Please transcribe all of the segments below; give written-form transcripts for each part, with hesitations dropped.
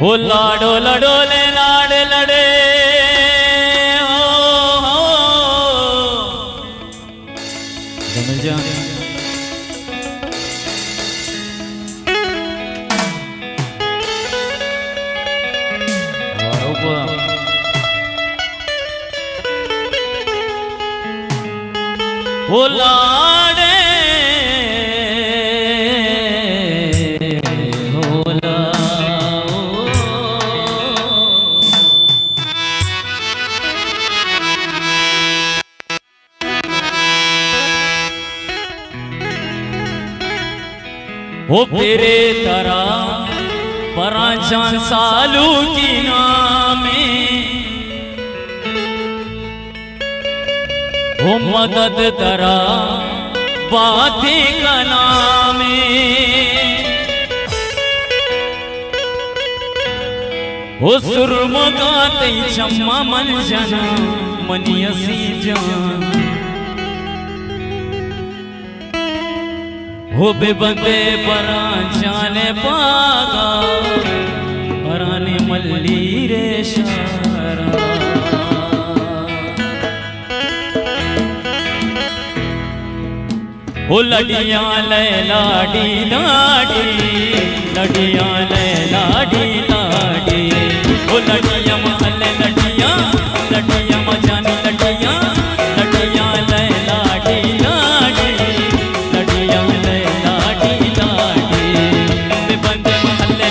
हो लाडो लडोले लाड लडे हो जमल जा हो लाडे हो तेरे तरह पराचान सालू की नामे हो मदद तरा बातें का नामे हो सुरमगाते चम्मा मन जना मनियसी जान हो बेबंदे परा जाने पागा पराने मल्ली रे शारा हो लडियां ले लाडी लाडी लडियां ले लाडी लाडी हो लडियां महल लडियां लडियां मजान लडियां लडियां ले लाडी लाडी लडियां ले लाडी लाडी बेबंदे महल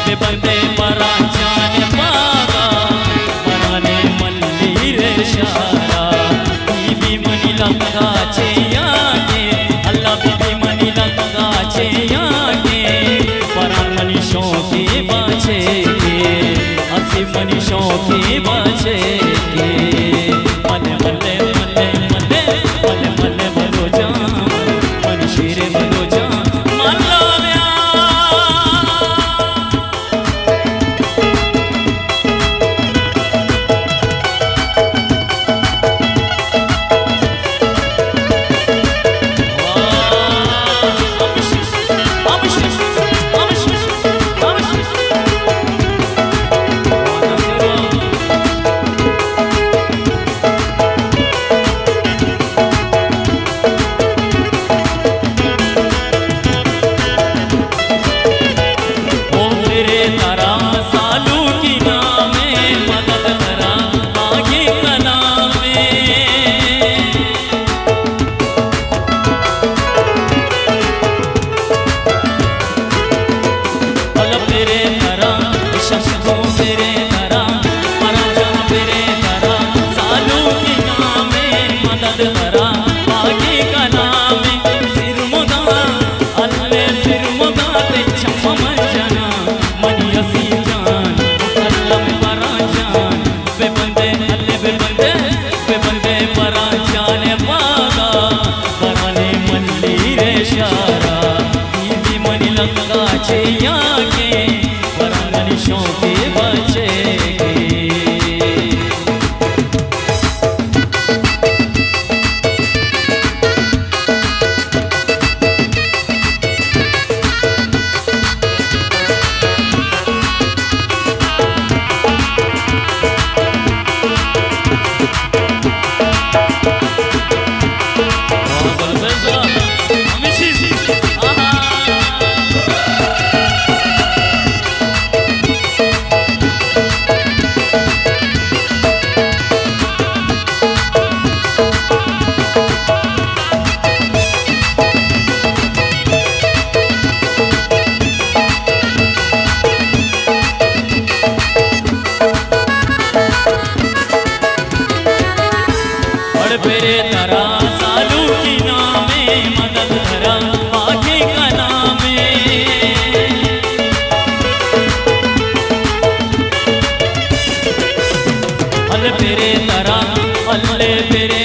बेबंदे परा जाने पागा पराने मल्ली रे शारा बीबी मनी लंका चेया बीबी मनी लंका चेयागे परा मनीषों के बचे के हसी मनीषों के बचे के मले मले मले मले मले मले बलो जा मनीषी रे बलो जा पेरे तरा सालू की नामे मदद धरा आगे का नामे अल पेरे तरा अल्ले पेरे